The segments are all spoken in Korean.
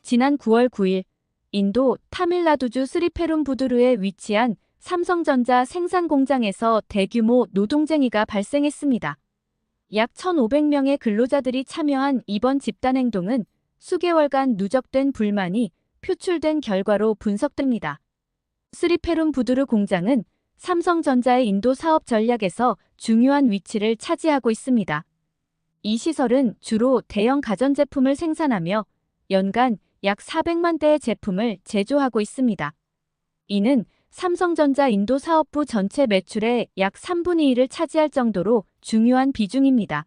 지난 9월 9일 인도 타밀나두주 스리페룸부두르에 위치한 삼성전자 생산 공장에서 대규모 노동쟁의가 발생했습니다. 약 1,500명의 근로자들이 참여한 이번 집단행동은 수개월간 누적된 불만이 표출된 결과로 분석됩니다. 스리페룸부두르 공장은 삼성전자의 인도 사업 전략에서 중요한 위치를 차지하고 있습니다. 이 시설은 주로 대형 가전제품을 생산하며 연간 약 400만 대의 제품을 제조하고 있습니다. 이는 삼성전자 인도 사업부 전체 매출의 약 3분의 1을 차지할 정도로 중요한 비중입니다.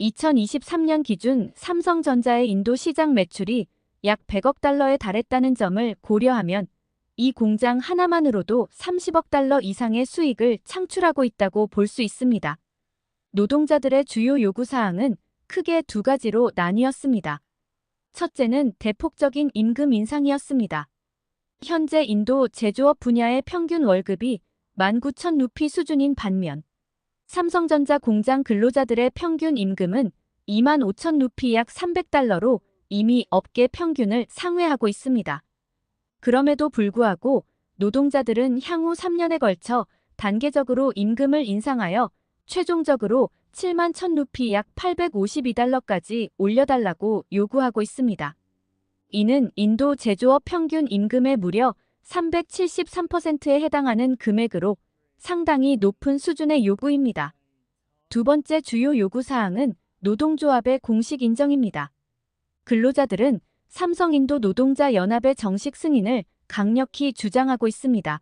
2023년 기준 삼성전자의 인도 시장 매출이 약 100억 달러에 달했다는 점을 고려하면 이 공장 하나만으로도 30억 달러 이상의 수익을 창출하고 있다고 볼 수 있습니다. 노동자들의 주요 요구사항은 크게 두 가지로 나뉘었습니다. 첫째는 대폭적인 임금 인상이었습니다. 현재 인도 제조업 분야의 평균 월급이 19,000루피 수준인 반면 삼성전자 공장 근로자들의 평균 임금은 25,000루피 약 300달러로 이미 업계 평균을 상회하고 있습니다. 그럼에도 불구하고 노동자들은 향후 3년에 걸쳐 단계적으로 임금을 인상하여 최종적으로 71,000루피 약 852달러까지 올려달라고 요구하고 있습니다. 이는 인도 제조업 평균 임금의 무려 373%에 해당하는 금액으로 상당히 높은 수준의 요구입니다. 두 번째 주요 요구사항은 노동조합의 공식 인정입니다. 근로자들은 삼성인도 노동자 연합의 정식 승인을 강력히 주장하고 있습니다.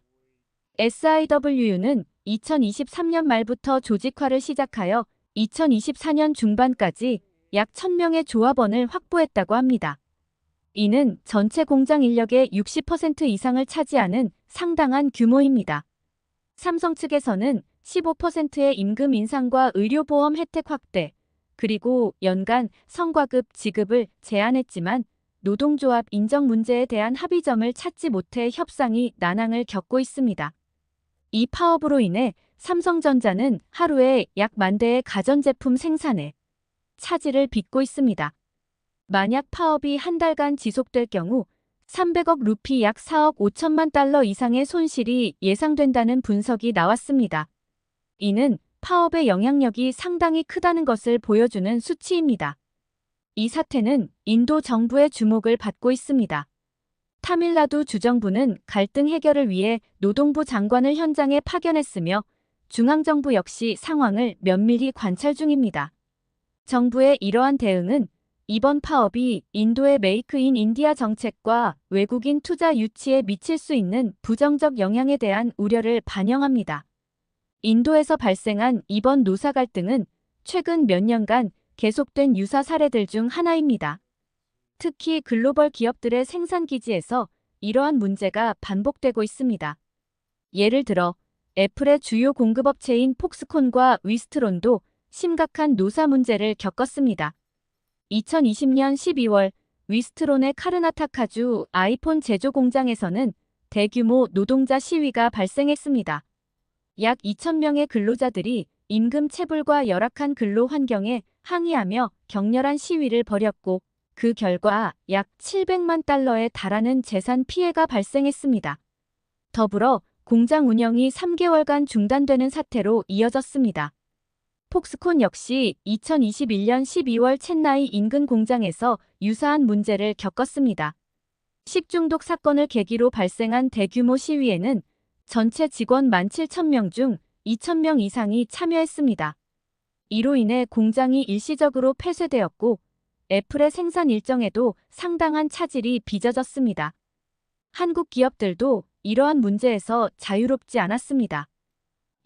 SIWU는 2023년 말부터 조직화를 시작하여 2024년 중반까지 약 1,000명의 조합원을 확보했다고 합니다. 이는 전체 공장 인력의 60% 이상을 차지하는 상당한 규모입니다. 삼성 측에서는 15%의 임금 인상과 의료보험 혜택 확대, 그리고 연간 성과급 지급을 제안했지만 노동조합 인정 문제에 대한 합의점을 찾지 못해 협상이 난항을 겪고 있습니다. 이 파업으로 인해 삼성전자는 하루에 약 10,000대의 가전제품 생산에 차질을 빚고 있습니다. 만약 파업이 한 달간 지속될 경우 300억 루피 약 4억 5천만 달러 이상의 손실이 예상된다는 분석이 나왔습니다. 이는 파업의 영향력이 상당히 크다는 것을 보여주는 수치입니다. 이 사태는 인도 정부의 주목을 받고 있습니다. 타밀나두 주정부는 갈등 해결을 위해 노동부 장관을 현장에 파견했으며 중앙정부 역시 상황을 면밀히 관찰 중입니다. 정부의 이러한 대응은 이번 파업이 인도의 메이크 인 인디아 정책과 외국인 투자 유치에 미칠 수 있는 부정적 영향에 대한 우려를 반영합니다. 인도에서 발생한 이번 노사 갈등은 최근 몇 년간 계속된 유사 사례들 중 하나입니다. 특히 글로벌 기업들의 생산 기지에서 이러한 문제가 반복되고 있습니다. 예를 들어 애플의 주요 공급업체인 폭스콘과 위스트론도 심각한 노사 문제를 겪었습니다. 2020년 12월 위스트론의 카르나타카주 아이폰 제조 공장에서는 대규모 노동자 시위가 발생했습니다. 약 2,000명의 근로자들이 임금 체불과 열악한 근로 환경에 항의하며 격렬한 시위를 벌였고 그 결과 약 700만 달러에 달하는 재산 피해가 발생했습니다. 더불어 공장 운영이 3개월간 중단되는 사태로 이어졌습니다. 폭스콘 역시 2021년 12월 첸나이 인근 공장에서 유사한 문제를 겪었습니다. 식중독 사건을 계기로 발생한 대규모 시위에는 전체 직원 17,000명 중 2,000명 이상이 참여했습니다. 이로 인해 공장이 일시적으로 폐쇄되었고 애플의 생산 일정에도 상당한 차질이 빚어졌습니다. 한국 기업들도 이러한 문제에서 자유롭지 않았습니다.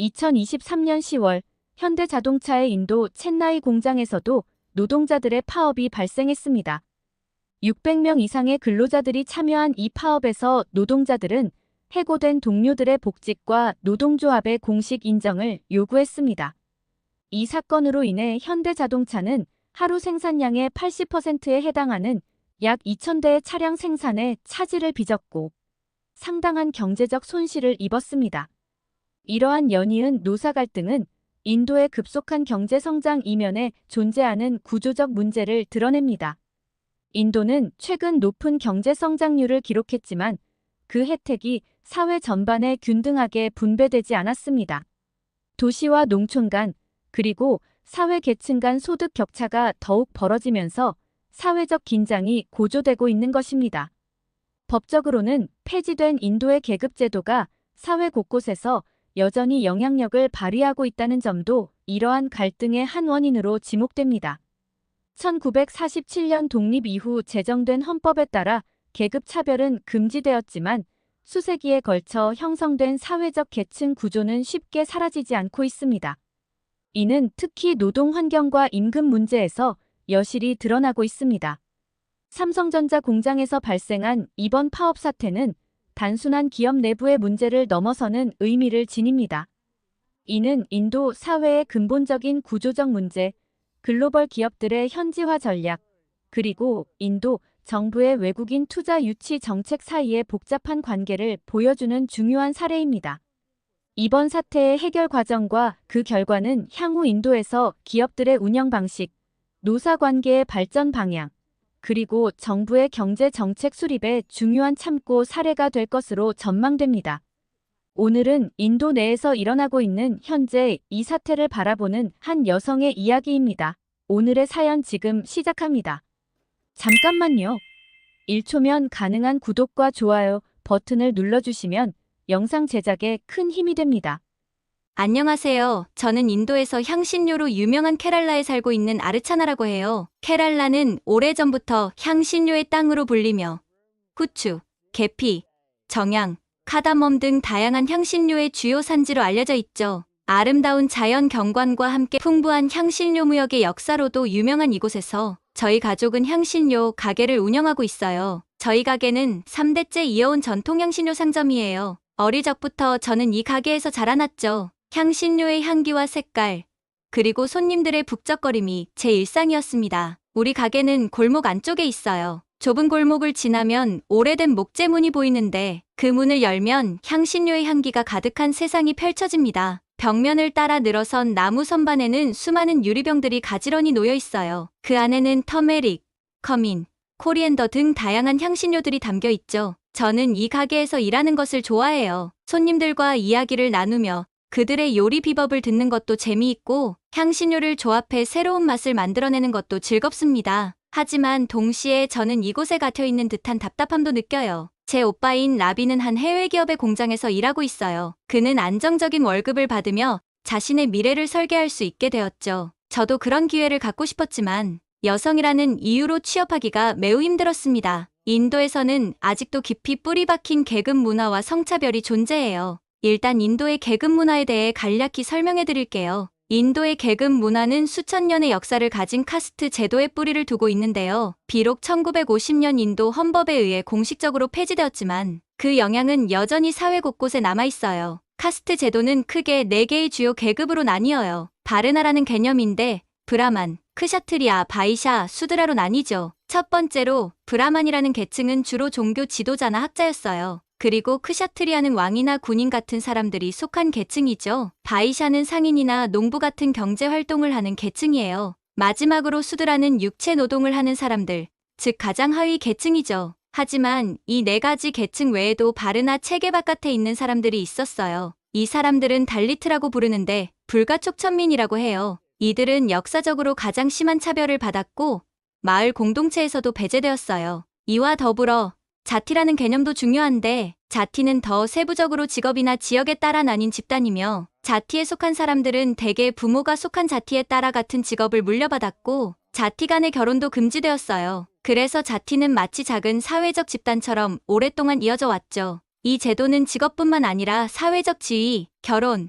2023년 10월 현대자동차의 인도 첸나이 공장에서도 노동자들의 파업이 발생했습니다. 600명 이상의 근로자들이 참여한 이 파업에서 노동자들은 해고된 동료들의 복직과 노동조합의 공식 인정을 요구했습니다. 이 사건으로 인해 현대자동차는 하루 생산량의 80%에 해당하는 약 2,000대의 차량 생산에 차질을 빚었고 상당한 경제적 손실을 입었습니다. 이러한 연이은 노사 갈등은 인도의 급속한 경제 성장 이면에 존재하는 구조적 문제를 드러냅니다. 인도는 최근 높은 경제 성장률을 기록했지만 그 혜택이 사회 전반에 균등하게 분배되지 않았습니다. 도시와 농촌 간, 그리고 사회 계층 간 소득 격차가 더욱 벌어지면서 사회적 긴장이 고조되고 있는 것입니다. 법적으로는 폐지된 인도의 계급제도가 사회 곳곳에서 여전히 영향력을 발휘하고 있다는 점도 이러한 갈등의 한 원인으로 지목됩니다. 1947년 독립 이후 제정된 헌법에 따라 계급 차별은 금지되었지만 수세기에 걸쳐 형성된 사회적 계층 구조는 쉽게 사라지지 않고 있습니다. 이는 특히 노동 환경과 임금 문제에서 여실히 드러나고 있습니다. 삼성전자 공장에서 발생한 이번 파업 사태는 단순한 기업 내부의 문제를 넘어서는 의미를 지닙니다. 이는 인도 사회의 근본적인 구조적 문제, 글로벌 기업들의 현지화 전략, 그리고 인도 정부의 외국인 투자 유치 정책 사이의 복잡한 관계를 보여주는 중요한 사례입니다. 이번 사태의 해결 과정과 그 결과는 향후 인도에서 기업들의 운영 방식, 노사 관계의 발전 방향, 그리고 정부의 경제 정책 수립에 중요한 참고 사례가 될 것으로 전망됩니다. 오늘은 인도 내에서 일어나고 있는 현재 이 사태를 바라보는 한 여성의 이야기입니다. 오늘의 사연 지금 시작합니다. 잠깐만요. 1초면 가능한 구독과 좋아요 버튼을 눌러주시면 영상 제작에 큰 힘이 됩니다. 안녕하세요. 저는 인도에서 향신료로 유명한 케랄라에 살고 있는 아르차나라고 해요. 케랄라는 오래전부터 향신료의 땅으로 불리며 후추, 계피, 정향, 카다멈 등 다양한 향신료의 주요 산지로 알려져 있죠. 아름다운 자연 경관과 함께 풍부한 향신료 무역의 역사로도 유명한 이곳에서 저희 가족은 향신료 가게를 운영하고 있어요. 저희 가게는 3대째 이어온 전통 향신료 상점이에요. 어릴 적부터 저는 이 가게에서 자라났죠. 향신료의 향기와 색깔, 그리고 손님들의 북적거림이 제 일상이었습니다. 우리 가게는 골목 안쪽에 있어요. 좁은 골목을 지나면 오래된 목재문이 보이는데 그 문을 열면 향신료의 향기가 가득한 세상이 펼쳐집니다. 벽면을 따라 늘어선 나무 선반에는 수많은 유리병들이 가지런히 놓여 있어요. 그 안에는 터메릭, 커민, 코리앤더 등 다양한 향신료들이 담겨 있죠. 저는 이 가게에서 일하는 것을 좋아해요. 손님들과 이야기를 나누며 그들의 요리 비법을 듣는 것도 재미있고 향신료를 조합해 새로운 맛을 만들어내는 것도 즐겁습니다. 하지만 동시에 저는 이곳에 갇혀 있는 듯한 답답함도 느껴요. 제 오빠인 라비는 한 해외 기업의 공장에서 일하고 있어요. 그는 안정적인 월급을 받으며 자신의 미래를 설계할 수 있게 되었죠. 저도 그런 기회를 갖고 싶었지만 여성이라는 이유로 취업하기가 매우 힘들었습니다. 인도에서는 아직도 깊이 뿌리 박힌 계급 문화와 성차별이 존재해요. 일단 인도의 계급 문화에 대해 간략히 설명해 드릴게요. 인도의 계급 문화는 수천 년의 역사를 가진 카스트 제도의 뿌리를 두고 있는데요. 비록 1950년 인도 헌법에 의해 공식적으로 폐지되었지만 그 영향은 여전히 사회 곳곳에 남아있어요. 카스트 제도는 크게 4개의 주요 계급으로 나뉘어요. 바르나라는 개념인데 브라만, 크샤트리아, 바이샤, 수드라로 나뉘죠. 첫 번째로 브라만이라는 계층은 주로 종교 지도자나 학자였어요. 그리고 크샤트리아는 왕이나 군인 같은 사람들이 속한 계층이죠. 바이샤는 상인이나 농부 같은 경제 활동을 하는 계층이에요. 마지막으로 수드라는 육체 노동을 하는 사람들, 즉 가장 하위 계층이죠. 하지만 이 4가지 계층 외에도 바르나 체계 바깥에 있는 사람들이 있었어요. 이 사람들은 달리트라고 부르는데 불가촉천민이라고 해요. 이들은 역사적으로 가장 심한 차별을 받았고 마을 공동체에서도 배제되었어요. 이와 더불어 자티라는 개념도 중요한데 자티는 더 세부적으로 직업이나 지역에 따라 나뉜 집단이며 자티에 속한 사람들은 대개 부모가 속한 자티에 따라 같은 직업을 물려받았고 자티 간의 결혼도 금지되었어요. 그래서 자티는 마치 작은 사회적 집단처럼 오랫동안 이어져 왔죠. 이 제도는 직업뿐만 아니라 사회적 지위, 결혼,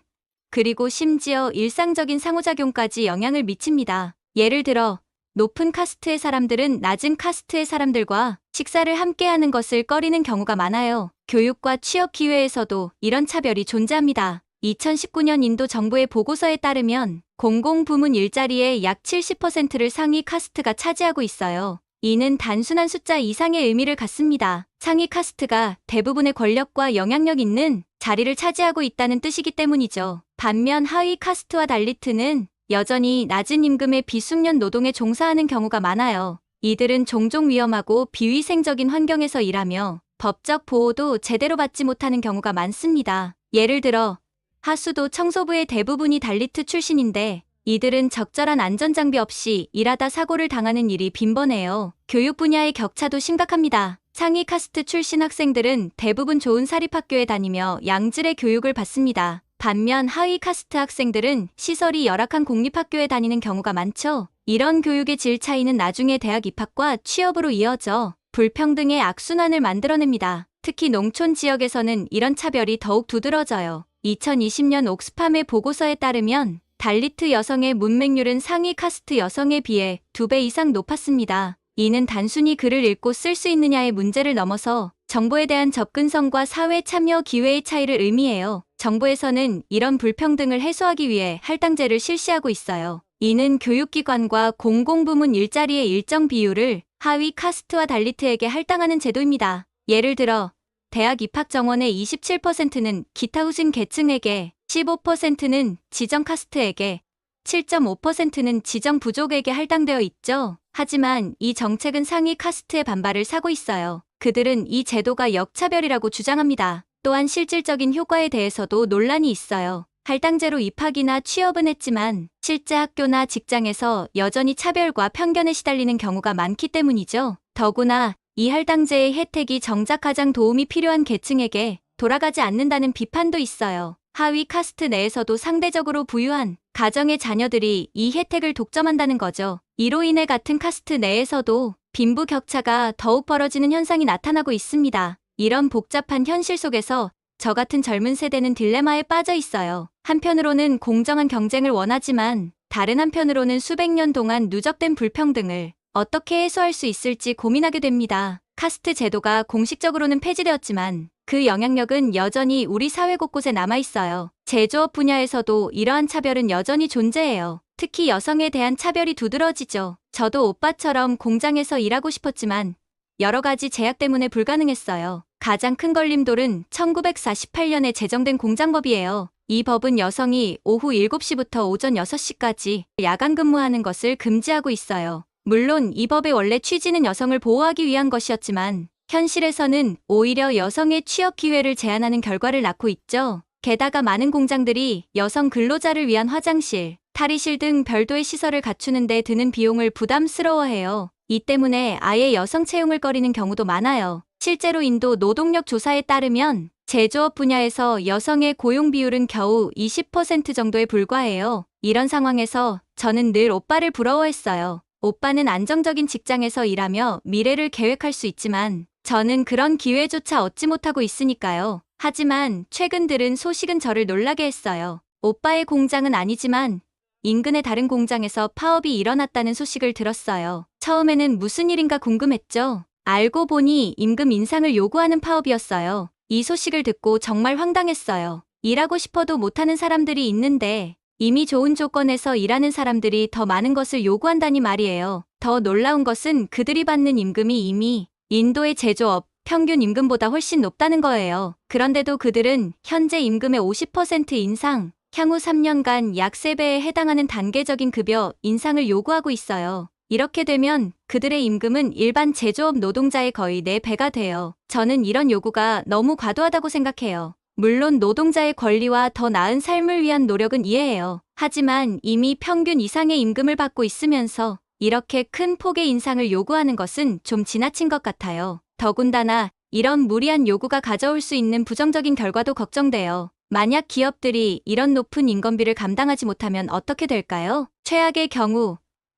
그리고 심지어 일상적인 상호작용까지 영향을 미칩니다. 예를 들어 높은 카스트의 사람들은 낮은 카스트의 사람들과 식사를 함께하는 것을 꺼리는 경우가 많아요. 교육과 취업 기회에서도 이런 차별이 존재합니다. 2019년 인도 정부의 보고서에 따르면 공공부문 일자리의 약 70%를 상위 카스트가 차지하고 있어요. 이는 단순한 숫자 이상의 의미를 갖습니다. 상위 카스트가 대부분의 권력과 영향력 있는 자리를 차지하고 있다는 뜻이기 때문이죠. 반면 하위 카스트와 달리트는 여전히 낮은 임금의 비숙련 노동에 종사하는 경우가 많아요. 이들은 종종 위험하고 비위생적인 환경에서 일하며 법적 보호도 제대로 받지 못하는 경우가 많습니다. 예를 들어 하수도 청소부의 대부분이 달리트 출신인데 이들은 적절한 안전장비 없이 일하다 사고를 당하는 일이 빈번해요. 교육 분야의 격차도 심각합니다. 상위 카스트 출신 학생들은 대부분 좋은 사립학교에 다니며 양질의 교육을 받습니다. 반면 하위 카스트 학생들은 시설이 열악한 공립학교에 다니는 경우가 많죠. 이런 교육의 질 차이는 나중에 대학 입학과 취업으로 이어져 불평등의 악순환을 만들어냅니다. 특히 농촌 지역에서는 이런 차별이 더욱 두드러져요. 2020년 옥스팜의 보고서에 따르면 달리트 여성의 문맹률은 상위 카스트 여성에 비해 2배 이상 높았습니다. 이는 단순히 글을 읽고 쓸 수 있느냐의 문제를 넘어서 정보에 대한 접근성과 사회 참여 기회의 차이를 의미해요. 정부에서는 이런 불평등을 해소하기 위해 할당제를 실시하고 있어요. 이는 교육기관과 공공부문 일자리의 일정 비율을 하위 카스트와 달리트에게 할당하는 제도입니다. 예를 들어 대학 입학 정원의 27%는 기타 후진 계층에게, 15%는 지정 카스트에게, 7.5%는 지정 부족에게 할당되어 있죠. 하지만 이 정책은 상위 카스트의 반발을 사고 있어요. 그들은 이 제도가 역차별이라고 주장합니다. 또한 실질적인 효과에 대해서도 논란이 있어요. 할당제로 입학이나 취업은 했지만 실제 학교나 직장에서 여전히 차별과 편견에 시달리는 경우가 많기 때문이죠. 더구나 이 할당제의 혜택이 정작 가장 도움이 필요한 계층에게 돌아가지 않는다는 비판도 있어요. 하위 카스트 내에서도 상대적으로 부유한 가정의 자녀들이 이 혜택을 독점한다는 거죠. 이로 인해 같은 카스트 내에서도 빈부 격차가 더욱 벌어지는 현상이 나타나고 있습니다. 이런 복잡한 현실 속에서 저 같은 젊은 세대는 딜레마에 빠져 있어요. 한편으로는 공정한 경쟁을 원하지만 다른 한편으로는 수백 년 동안 누적된 불평등을 어떻게 해소할 수 있을지 고민하게 됩니다. 카스트 제도가 공식적으로는 폐지되었지만 그 영향력은 여전히 우리 사회 곳곳에 남아있어요. 제조업 분야에서도 이러한 차별은 여전히 존재해요. 특히 여성에 대한 차별이 두드러지죠. 저도 오빠처럼 공장에서 일하고 싶었지만 여러 가지 제약 때문에 불가능했어요. 가장 큰 걸림돌은 1948년에 제정된 공장법이에요. 이 법은 여성이 오후 7시부터 오전 6시까지 야간 근무하는 것을 금지하고 있어요. 물론 이 법의 원래 취지는 여성을 보호하기 위한 것이었지만 현실에서는 오히려 여성의 취업 기회를 제한하는 결과를 낳고 있죠. 게다가 많은 공장들이 여성 근로자를 위한 화장실, 탈의실 등 별도의 시설을 갖추는 데 드는 비용을 부담스러워해요. 이 때문에 아예 여성 채용을 꺼리는 경우도 많아요. 실제로 인도 노동력 조사에 따르면 제조업 분야에서 여성의 고용 비율은 겨우 20% 정도에 불과해요. 이런 상황에서 저는 늘 오빠를 부러워했어요. 오빠는 안정적인 직장에서 일하며 미래를 계획할 수 있지만 저는 그런 기회조차 얻지 못하고 있으니까요. 하지만 최근 들은 소식은 저를 놀라게 했어요. 오빠의 공장은 아니지만 인근의 다른 공장에서 파업이 일어났다는 소식을 들었어요. 처음에는 무슨 일인가 궁금했죠. 알고 보니 임금 인상을 요구하는 파업이었어요. 이 소식을 듣고 정말 황당했어요. 일하고 싶어도 못하는 사람들이 있는데 이미 좋은 조건에서 일하는 사람들이 더 많은 것을 요구한다니 말이에요. 더 놀라운 것은 그들이 받는 임금이 이미 인도의 제조업 평균 임금보다 훨씬 높다는 거예요. 그런데도 그들은 현재 임금의 50% 인상, 향후 3년간 약 3배에 해당하는 단계적인 급여 인상을 요구하고 있어요. 이렇게 되면 그들의 임금은 일반 제조업 노동자의 거의 4배가 돼요. 저는 이런 요구가 너무 과도하다고 생각해요. 물론 노동자의 권리와 더 나은 삶을 위한 노력은 이해해요. 하지만 이미 평균 이상의 임금을 받고 있으면서 이렇게 큰 폭의 인상을 요구하는 것은 좀 지나친 것 같아요. 더군다나 이런 무리한 요구가 가져올 수 있는 부정적인 결과도 걱정돼요. 만약 기업들이 이런 높은 인건비를 감당하지 못하면 어떻게 될까요? 최악의 경우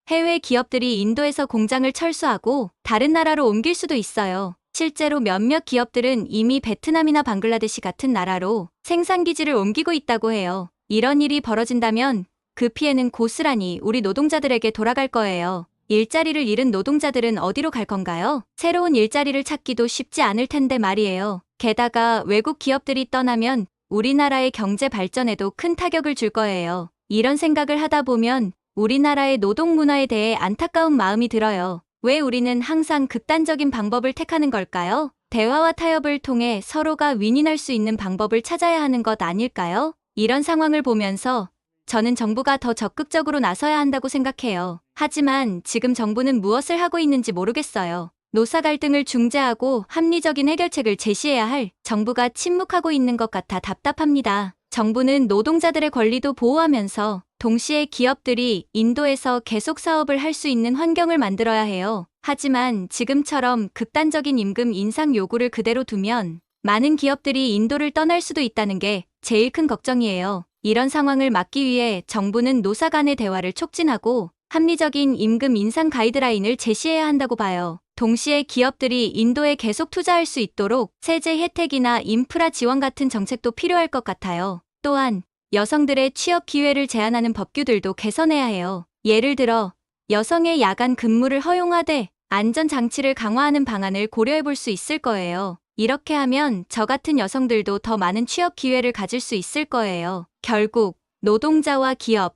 해외 기업들이 인도에서 공장을 철수하고 다른 나라로 옮길 수도 있어요. 실제로 몇몇 기업들은 이미 베트남이나 방글라데시 같은 나라로 생산기지를 옮기고 있다고 해요. 이런 일이 벌어진다면 그 피해는 고스란히 우리 노동자들에게 돌아갈 거예요. 일자리를 잃은 노동자들은 어디로 갈 건가요? 새로운 일자리를 찾기도 쉽지 않을 텐데 말이에요. 게다가 외국 기업들이 떠나면 우리나라의 경제 발전에도 큰 타격을 줄 거예요. 이런 생각을 하다 보면 우리나라의 노동 문화에 대해 안타까운 마음이 들어요. 왜 우리는 항상 극단적인 방법을 택하는 걸까요? 대화와 타협을 통해 서로가 윈윈할 수 있는 방법을 찾아야 하는 것 아닐까요? 이런 상황을 보면서 저는 정부가 더 적극적으로 나서야 한다고 생각해요. 하지만 지금 정부는 무엇을 하고 있는지 모르겠어요. 노사 갈등을 중재하고 합리적인 해결책을 제시해야 할 정부가 침묵하고 있는 것 같아 답답합니다. 정부는 노동자들의 권리도 보호하면서 동시에 기업들이 인도에서 계속 사업을 할 수 있는 환경을 만들어야 해요. 하지만 지금처럼 극단적인 임금 인상 요구를 그대로 두면 많은 기업들이 인도를 떠날 수도 있다는 게 제일 큰 걱정이에요. 이런 상황을 막기 위해 정부는 노사 간의 대화를 촉진하고 합리적인 임금 인상 가이드라인을 제시해야 한다고 봐요. 동시에 기업들이 인도에 계속 투자할 수 있도록 세제 혜택이나 인프라 지원 같은 정책도 필요할 것 같아요. 또한 여성들의 취업 기회를 제한하는 법규들도 개선해야 해요. 예를 들어 여성의 야간 근무를 허용하되 안전장치를 강화하는 방안을 고려해 볼 수 있을 거예요. 이렇게 하면 저 같은 여성들도 더 많은 취업 기회를 가질 수 있을 거예요. 결국 노동자와 기업,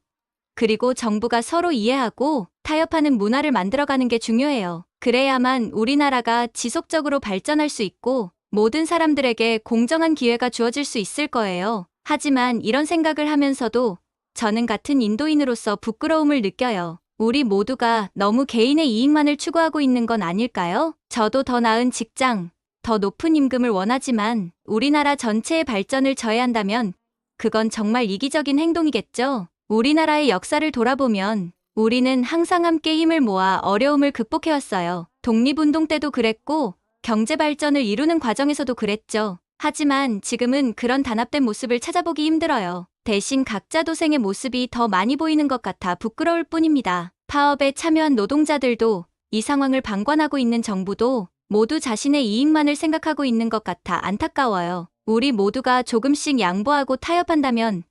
그리고 정부가 서로 이해하고 타협하는 문화를 만들어가는 게 중요해요. 그래야만 우리나라가 지속적으로 발전할 수 있고 모든 사람들에게 공정한 기회가 주어질 수 있을 거예요. 하지만 이런 생각을 하면서도 저는 같은 인도인으로서 부끄러움을 느껴요. 우리 모두가 너무 개인의 이익만을 추구하고 있는 건 아닐까요? 저도 더 나은 직장, 더 높은 임금을 원하지만 우리나라 전체의 발전을 저해한다면 그건 정말 이기적인 행동이겠죠? 우리나라의 역사를 돌아보면 우리는 항상 함께 힘을 모아 어려움을 극복해왔어요. 독립운동 때도 그랬고 경제 발전을 이루는 과정에서도 그랬죠. 하지만 지금은 그런 단합된 모습을 찾아보기 힘들어요. 대신 각자 도생의 모습이 더 많이 보이는 것 같아 부끄러울 뿐입니다. 파업에 참여한 노동자들도 이 상황을 방관하고 있는 정부도 모두 자신의 이익만을 생각하고 있는 것 같아 안타까워요. 우리 모두가 조금씩 양보하고 타협한다면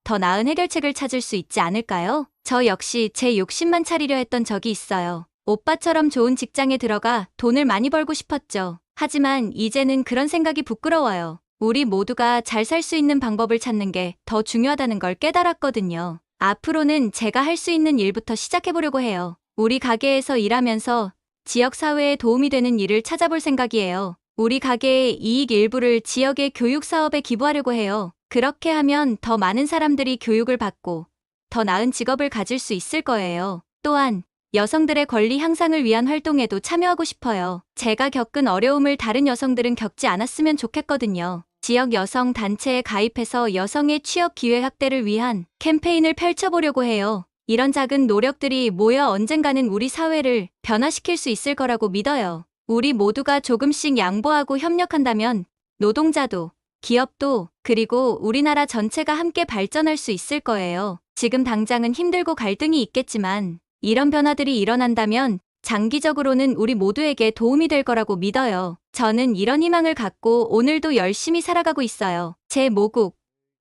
더 나은 해결책을 찾을 수 있지 않을까요? 저 역시 제 욕심만 차리려 했던 적이 있어요. 오빠처럼 좋은 직장에 들어가 돈을 많이 벌고 싶었죠. 하지만 이제는 그런 생각이 부끄러워요. 우리 모두가 잘 살 수 있는 방법을 찾는 게 더 중요하다는 걸 깨달았거든요. 앞으로는 제가 할 수 있는 일부터 시작해보려고 해요. 우리 가게에서 일하면서 지역사회에 도움이 되는 일을 찾아볼 생각이에요. 우리 가게의 이익 일부를 지역의 교육 사업에 기부하려고 해요. 그렇게 하면 더 많은 사람들이 교육을 받고 더 나은 직업을 가질 수 있을 거예요. 또한 여성들의 권리 향상을 위한 활동에도 참여하고 싶어요. 제가 겪은 어려움을 다른 여성들은 겪지 않았으면 좋겠거든요. 지역 여성 단체에 가입해서 여성의 취업 기회 확대를 위한 캠페인을 펼쳐보려고 해요. 이런 작은 노력들이 모여 언젠가는 우리 사회를 변화시킬 수 있을 거라고 믿어요. 우리 모두가 조금씩 양보하고 협력한다면 노동자도, 기업도, 그리고 우리나라 전체가 함께 발전할 수 있을 거예요. 지금 당장은 힘들고 갈등이 있겠지만 이런 변화들이 일어난다면 장기적으로는 우리 모두에게 도움이 될 거라고 믿어요. 저는 이런 희망을 갖고 오늘도 열심히 살아가고 있어요. 제 모국,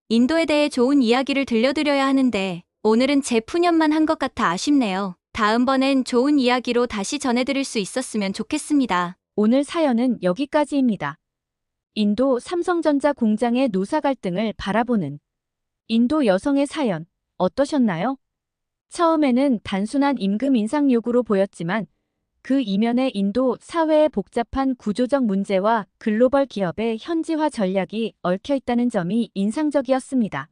인도에 대해 좋은 이야기를 들려드려야 하는데 오늘은 제 푸념만 한 것 같아 아쉽네요. 다음번엔 좋은 이야기로 다시 전해드릴 수 있었으면 좋겠습니다. 오늘 사연은 여기까지입니다. 인도 삼성전자 공장의 노사 갈등을 바라보는 인도 여성의 사연 어떠셨나요? 처음에는 단순한 임금 인상 요구로 보였지만 그 이면에 인도 사회의 복잡한 구조적 문제와 글로벌 기업의 현지화 전략이 얽혀 있다는 점이 인상적이었습니다.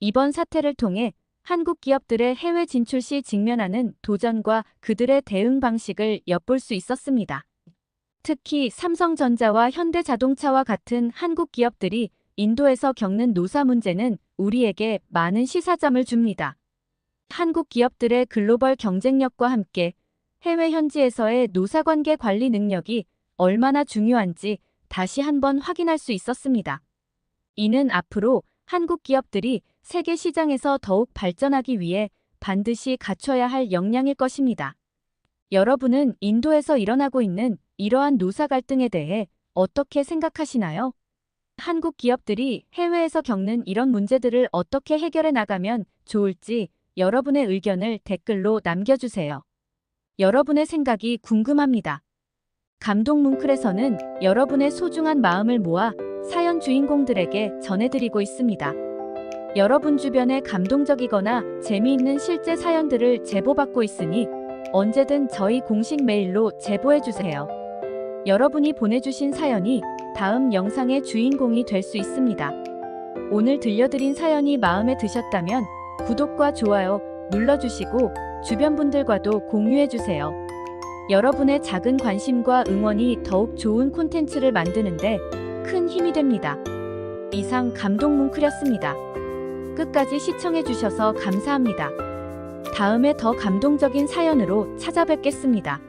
이번 사태를 통해 한국 기업들의 해외 진출 시 직면하는 도전과 그들의 대응 방식을 엿볼 수 있었습니다. 특히 삼성전자와 현대자동차와 같은 한국 기업들이 인도에서 겪는 노사 문제는 우리에게 많은 시사점을 줍니다. 한국 기업들의 글로벌 경쟁력과 함께 해외 현지에서의 노사관계 관리 능력이 얼마나 중요한지 다시 한번 확인할 수 있었습니다. 이는 앞으로 한국 기업들이 세계 시장에서 더욱 발전하기 위해 반드시 갖춰야 할 역량일 것입니다. 여러분은 인도에서 일어나고 있는 이러한 노사 갈등에 대해 어떻게 생각하시나요? 한국 기업들이 해외에서 겪는 이런 문제들을 어떻게 해결해 나가면 좋을지 여러분의 의견을 댓글로 남겨주세요. 여러분의 생각이 궁금합니다. 감동 뭉클에서는 여러분의 소중한 마음을 모아 사연 주인공들에게 전해드리고 있습니다. 여러분 주변에 감동적이거나 재미있는 실제 사연들을 제보받고 있으니 언제든 저희 공식 메일로 제보해주세요. 여러분이 보내주신 사연이 다음 영상의 주인공이 될 수 있습니다. 오늘 들려드린 사연이 마음에 드셨다면 구독과 좋아요 눌러주시고 주변 분들과도 공유해주세요. 여러분의 작은 관심과 응원이 더욱 좋은 콘텐츠를 만드는데 큰 힘이 됩니다. 이상 감동 뭉클이었습니다. 끝까지 시청해주셔서 감사합니다. 다음에 더 감동적인 사연으로 찾아뵙겠습니다.